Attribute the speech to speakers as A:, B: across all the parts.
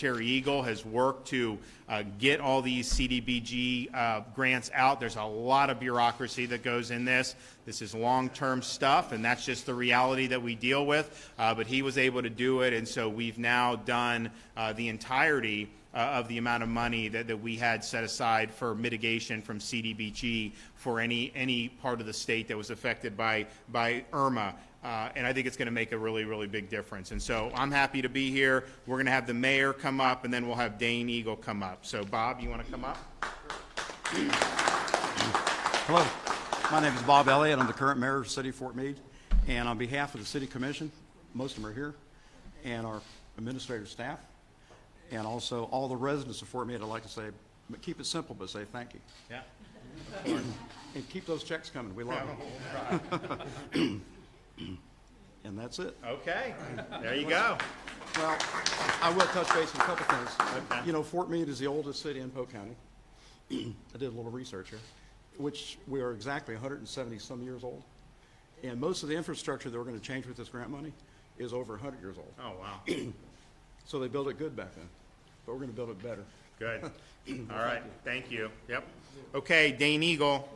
A: Secretary Eagle has worked to get all these CDBG grants out. There's a lot of bureaucracy that goes in this. This is long-term stuff, and that's just the reality that we deal with. But he was able to do it, and so we've now done the entirety of the amount of money that we had set aside for mitigation from CDBG for any part of the state that was affected by Irma. And I think it's going to make a really, really big difference. And so I'm happy to be here. We're going to have the mayor come up, and then we'll have Dane Eagle come up. So, Bob, you want to come up?
B: Hello. My name is Bob Elliott. I'm the current mayor of the city of Fort Meade. And on behalf of the city commission, most of them are here, and our administrative staff, and also all the residents of Fort Meade, I'd like to say, keep it simple, but say thank you.
A: Yeah.
B: And keep those checks coming. We love them. And that's it.
A: Okay. There you go.
B: Well, I will touch base on a couple things.
A: Okay.
B: You know, Fort Meade is the oldest city in Polk County. I did a little research here, which we are exactly 170 some years old. And most of the infrastructure that we're going to change with this grant money is over 100 years old.
A: Oh, wow.
B: So they built it good back then, but we're going to build it better.
A: Good. All right. Thank you. Yep. Okay, Dane Eagle.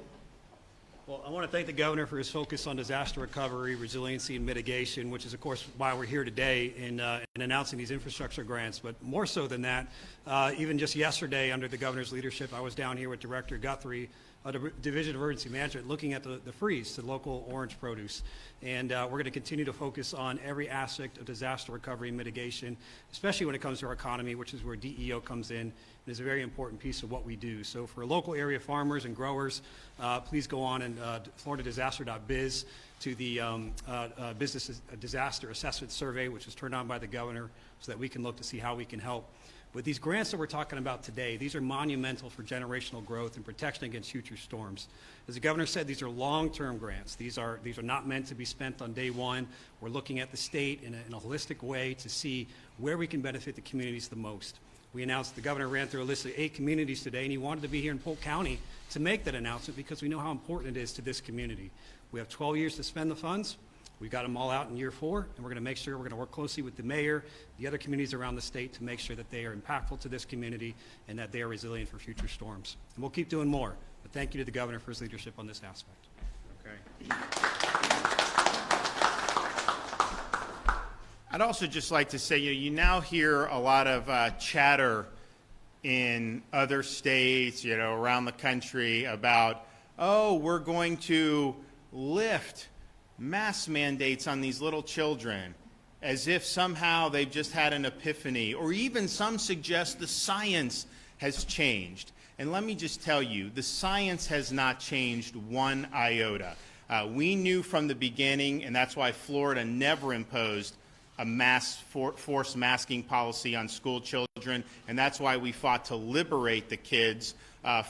C: Well, I want to thank the governor for his focus on disaster recovery, resiliency, and mitigation, which is, of course, why we're here today in announcing these infrastructure grants. But more so than that, even just yesterday, under the governor's leadership, I was down here with Director Guthrie, the Division of Emergency Management, looking at the freeze to local orange produce. And we're going to continue to focus on every aspect of disaster recovery and mitigation, especially when it comes to our economy, which is where DEO comes in. It is a very important piece of what we do. So for local area farmers and growers, please go on and floridadisaster.biz to the Business Disaster Assessment Survey, which was turned on by the governor, so that we can look to see how we can help. With these grants that we're talking about today, these are monumental for generational growth and protection against future storms. As the governor said, these are long-term grants. These are not meant to be spent on day one. We're looking at the state in a holistic way to see where we can benefit the communities the most. We announced, the governor ran through a list of 8 communities today, and he wanted to be here in Polk County to make that announcement because we know how important it is to this community. We have 12 years to spend the funds. We've got them all out in year 4, and we're going to make sure we're going to work closely with the mayor, the other communities around the state to make sure that they are impactful to this community and that they are resilient for future storms. And we'll keep doing more. But thank you to the governor for his leadership on this aspect.
A: Okay. I'd also just like to say, you now hear a lot of chatter in other states, around the country about, oh, we're going to lift mask mandates on these little children, as if somehow they've just had an epiphany, or even some suggest the science has changed. And let me just tell you, the science has not changed one iota. We knew from the beginning, and that's why Florida never imposed a forced masking policy on school children, and that's why we fought to liberate the kids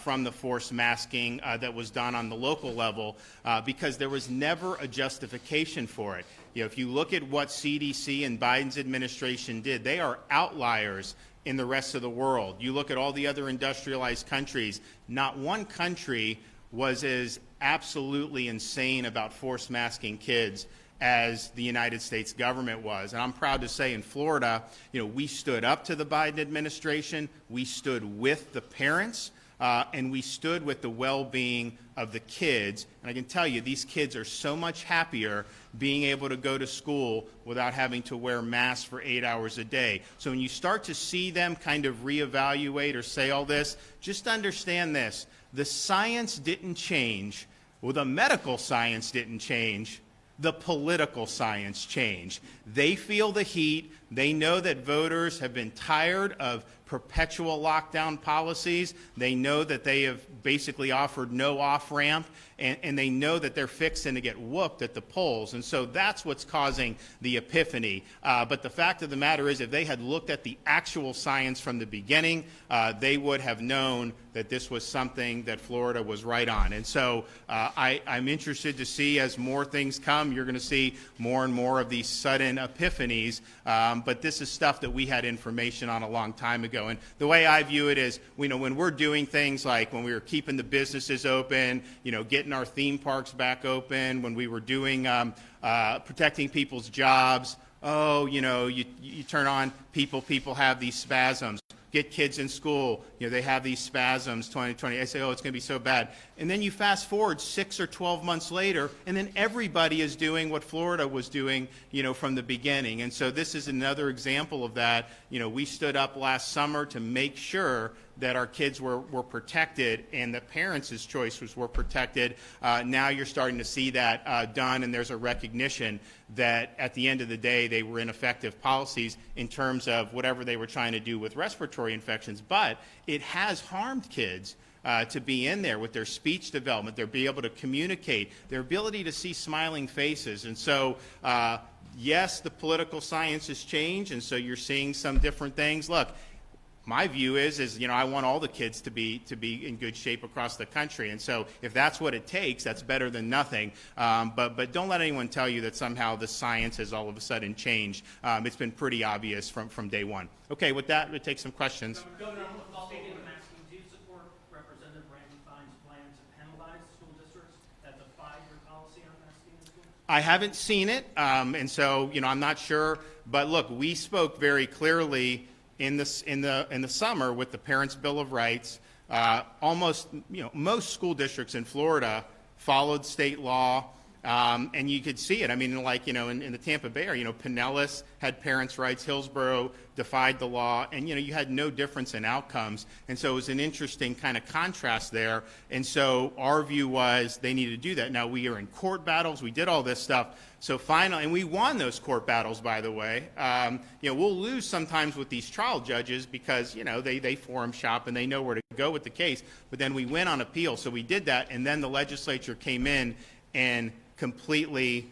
A: from the forced masking that was done on the local level, because there was never a justification for it. If you look at what CDC and Biden's administration did, they are outliers in the rest of the world. You look at all the other industrialized countries, not one country was as absolutely insane about forced masking kids as the United States government was. And I'm proud to say in Florida, we stood up to the Biden administration, we stood with the parents, and we stood with the well-being of the kids. And I can tell you, these kids are so much happier being able to go to school without having to wear masks for 8 hours a day. So when you start to see them kind of reevaluate or say all this, just understand this. The science didn't change. Well, the medical science didn't change. The political science changed. They feel the heat. They know that voters have been tired of perpetual lockdown policies. They know that they have basically offered no off-ramp, and they know that they're fixing to get whooped at the polls. And so that's what's causing the epiphany. But the fact of the matter is, if they had looked at the actual science from the beginning, they would have known that this was something that Florida was right on. And so I'm interested to see, as more things come, you're going to see more and more of these sudden epiphanies. But this is stuff that we had information on a long time ago. And the way I view it is, when we're doing things like when we were keeping the businesses open, getting our theme parks back open, when we were doing protecting people's jobs, oh, you turn on people have these spasms. Get kids in school, they have these spasms, 2020. I say, oh, it's going to be so bad. And then you fast forward 6 or 12 months later, and then everybody is doing what Florida was doing, from the beginning. And so this is another example of that. We stood up last summer to make sure that our kids were protected and the parents' choices were protected. Now you're starting to see that done, and there's a recognition that at the end of the day they were ineffective policies in terms of whatever they were trying to do with respiratory infections. But it has harmed kids to be in there with their speech development, their be able to communicate, their ability to see smiling faces. And so, yes, the political science has changed, and so you're seeing some different things. Look, my view is I want all the kids to be in good shape across the country, and so if that's what it takes, that's better than nothing. But don't let anyone tell you that somehow the science has all of a sudden changed. It's been pretty obvious from day one. Okay, with that, we'll take some questions.
D: Governor, I want to follow up on masking. Do you support Representative Randy Fine's plan to penalize school districts? That's a 5-year policy on masking in schools?
A: I haven't seen it, and so I'm not sure. But look, we spoke very clearly in the summer with the Parents' Bill of Rights. Almost most school districts in Florida followed state law, and you could see it. I mean, like in the Tampa Bay area, Pinellas had parents' rights, Hillsborough defied the law, and you had no difference in outcomes. And so it was an interesting kind of contrast there. And so our view was they needed to do that. Now we are in court battles. We did all this stuff. So finally, and we won those court battles, by the way. We'll lose sometimes with these trial judges because they forum shop and they know where to go with the case. But then we win on appeal. So we did that, and then the legislature came in and completely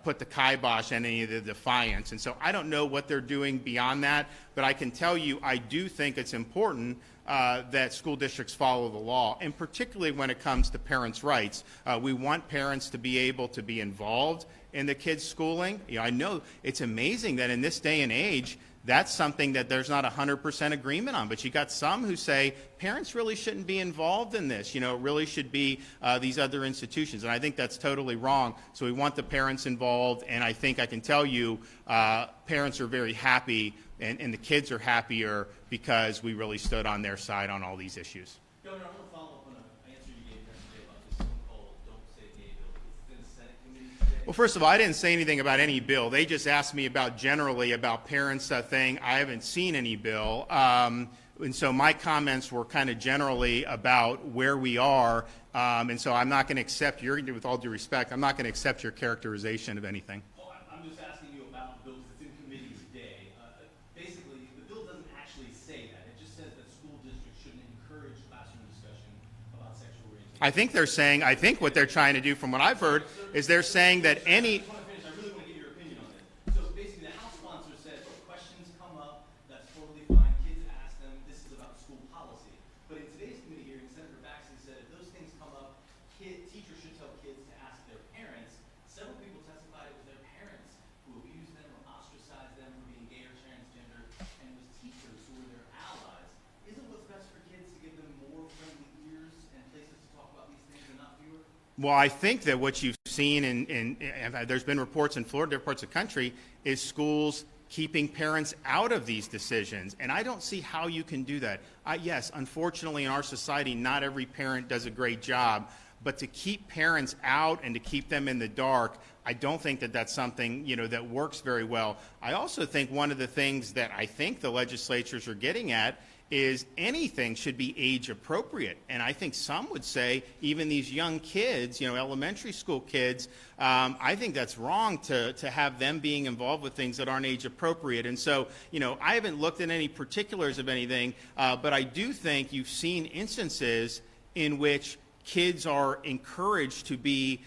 A: put the kibosh on any of the defiance. And so I don't know what they're doing beyond that, but I can tell you I do think it's important that school districts follow the law, and particularly when it comes to parents' rights. We want parents to be able to be involved in the kids' schooling. I know it's amazing that in this day and age, that's something that there's not 100% agreement on. But you got some who say parents really shouldn't be involved in this. It really should be these other institutions. And I think that's totally wrong. So we want the parents involved. And I think I can tell you parents are very happy and the kids are happier because we really stood on their side on all these issues.
D: Governor, I want to follow up on an answer you gave yesterday about this so-called Don't Say Gay bill. It's in the Senate committee today.
A: Well, first of all, I didn't say anything about any bill. They just asked me generally about parents thing. I haven't seen any bill. And so my comments were kind of generally about where we are. And so I'm not going to accept with all due respect, I'm not going to accept your characterization of anything.
D: Well, I'm just asking you about the bill because it's in committee today. Basically, the bill doesn't actually say that. It just says that school districts shouldn't encourage classroom discussion about sexual orientation.
A: I think what they're trying to do, from what I've heard, is they're saying that any.
D: I just want to finish. I really want to get your opinion on this. So basically, the House sponsor said, if questions come up, that's totally fine. Kids ask them. This is about school policy. But in today's committee hearing, Senator Baxley said if those things come up, teachers should tell kids to ask their parents. Several people testified it was their parents who abused them or ostracized them for being gay or transgender, and it was teachers who were their allies. Isn't what's best for kids to give them more friendly ears and places to talk about these things and not fewer?
A: Well, I think that what you've seen, and there's been reports in Florida, different parts of the country, is schools keeping parents out of these decisions. And I don't see how you can do that. Yes, unfortunately, in our society, not every parent does a great job. But to keep parents out and to keep them in the dark, I don't think that that's something, that works very well. I also think one of the things that I think the legislatures are getting at is anything should be age appropriate. And I think some would say even these young kids, elementary school kids, I think that's wrong to have them being involved with things that aren't age appropriate. And so, I haven't looked at any particulars of anything, but I do think you've seen instances in which kids are encouraged to be,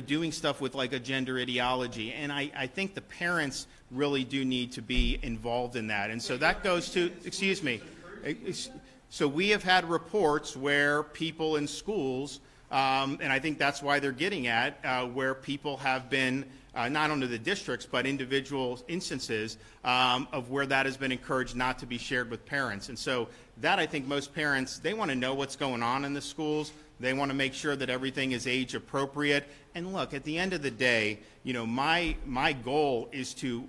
A: doing stuff with like a gender ideology. And I think the parents really do need to be involved in that. And so that goes to, excuse me, so we have had reports where people in schools, and I think that's why they're getting at, where people have been not only the districts, but individual instances of where that has been encouraged not to be shared with parents. And so that, I think most parents, they want to know what's going on in the schools. They want to make sure that everything is age appropriate. And look, at the end of the day, my goal is to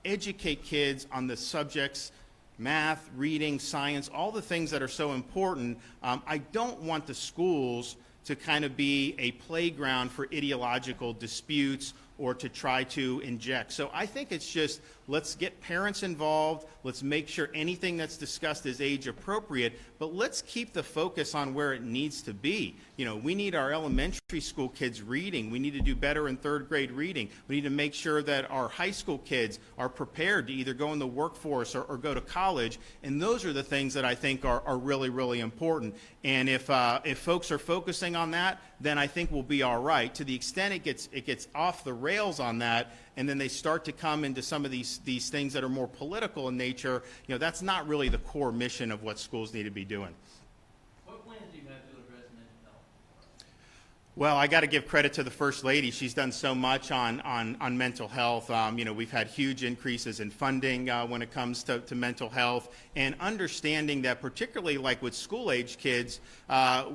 A: educate kids on the subjects, math, reading, science, all the things that are so important. I don't want the schools to kind of be a playground for ideological disputes or to try to inject. So I think it's just, let's get parents involved, let's make sure anything that's discussed is age appropriate, but let's keep the focus on where it needs to be. We need our elementary school kids reading. We need to do better in third grade reading. We need to make sure that our high school kids are prepared to either go in the workforce or go to college, and those are the things that I think are really, really important. And if folks are focusing on that, then I think we'll be all right. To the extent it gets off the rails on that, and then they start to come into some of these things that are more political in nature, that's not really the core mission of what schools need to be doing.
D: What plans do you have to address mental health?
A: Well, I got to give credit to the First Lady. She's done so much on mental health. We've had huge increases in funding when it comes to mental health, and understanding that particularly like with school-age kids,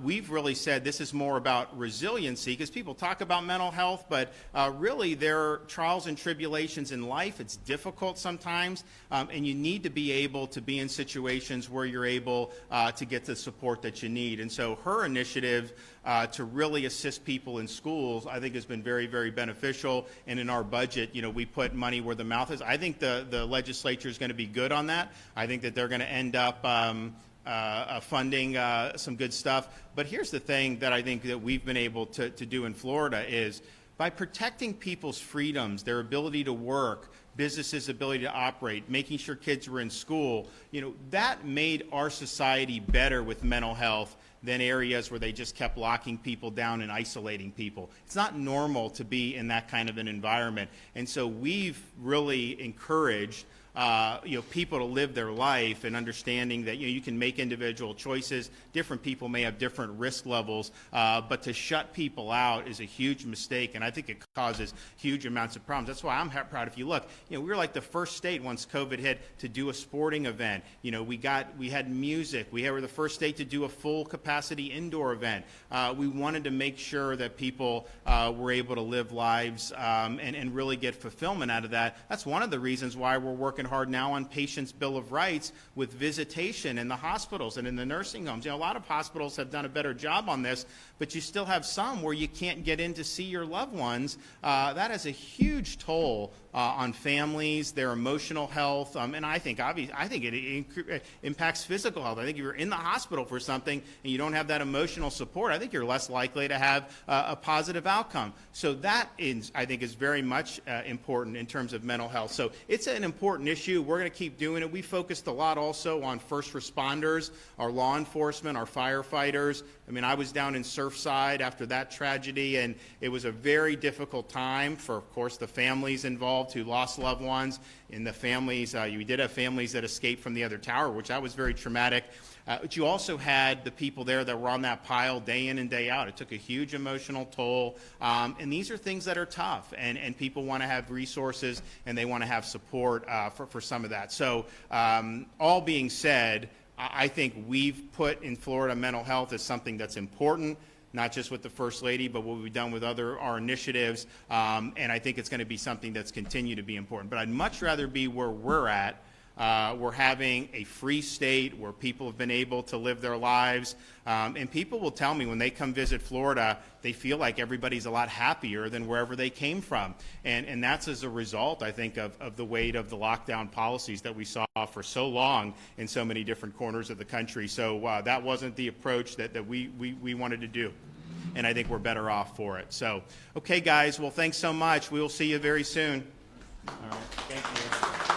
A: we've really said this is more about resiliency, because people talk about mental health, but really there are trials and tribulations in life. It's difficult sometimes, and you need to be able to be in situations where you're able to get the support that you need. And so her initiative to really assist people in schools, I think, has been very, very beneficial. And in our budget, we put money where the mouth is. I think the legislature is going to be good on that. I think that they're going to end up funding some good stuff. But here's the thing that I think that we've been able to do in Florida is by protecting people's freedoms, their ability to work, businesses' ability to operate, making sure kids were in school, that made our society better with mental health than areas where they just kept locking people down and isolating people. It's not normal to be in that kind of an environment. And so we've really encouraged people to live their life, and understanding that you can make individual choices. Different people may have different risk levels, but to shut people out is a huge mistake, and I think it causes huge amounts of problems. That's why I'm proud. If you look, we were like the first state once COVID hit to do a sporting event. We had music. We were the first state to do a full capacity indoor event. We wanted to make sure that people were able to live lives and really get fulfillment out of that. That's one of the reasons why we're working hard now on Patients' Bill of Rights with visitation in the hospitals and in the nursing homes. A lot of hospitals have done a better job on this, but you still have some where you can't get in to see your loved ones. That has a huge toll on families, their emotional health, and I think it impacts physical health. I think if you're in the hospital for something and you don't have that emotional support, I think you're less likely to have a positive outcome. So that is, I think, is very much important in terms of mental health. So it's an important issue. We're going to keep doing it. We focused a lot also on first responders, our law enforcement, our firefighters. I was down in Surfside after that tragedy, and it was a very difficult time for, of course, the families involved who lost loved ones, and the families, we did have families that escaped from the other tower, which that was very traumatic. But you also had the people there that were on that pile day in and day out. It took a huge emotional toll, and these are things that are tough, and people want to have resources and they want to have support for some of that. So all being said, I think we've put in Florida mental health as something that's important, not just with the First Lady, but what we've done with our initiatives, and I think it's going to be something that's continued to be important. But I'd much rather be where we're at. We're having a free state where people have been able to live their lives, and people will tell me when they come visit Florida, they feel like everybody's a lot happier than wherever they came from, and that's as a result, I think, of the weight of the lockdown policies that we saw for so long in so many different corners of the country. So that wasn't the approach that we wanted to do, and I think we're better off for it. So, okay, guys, well, thanks so much. We will see you very soon. All right, thank you.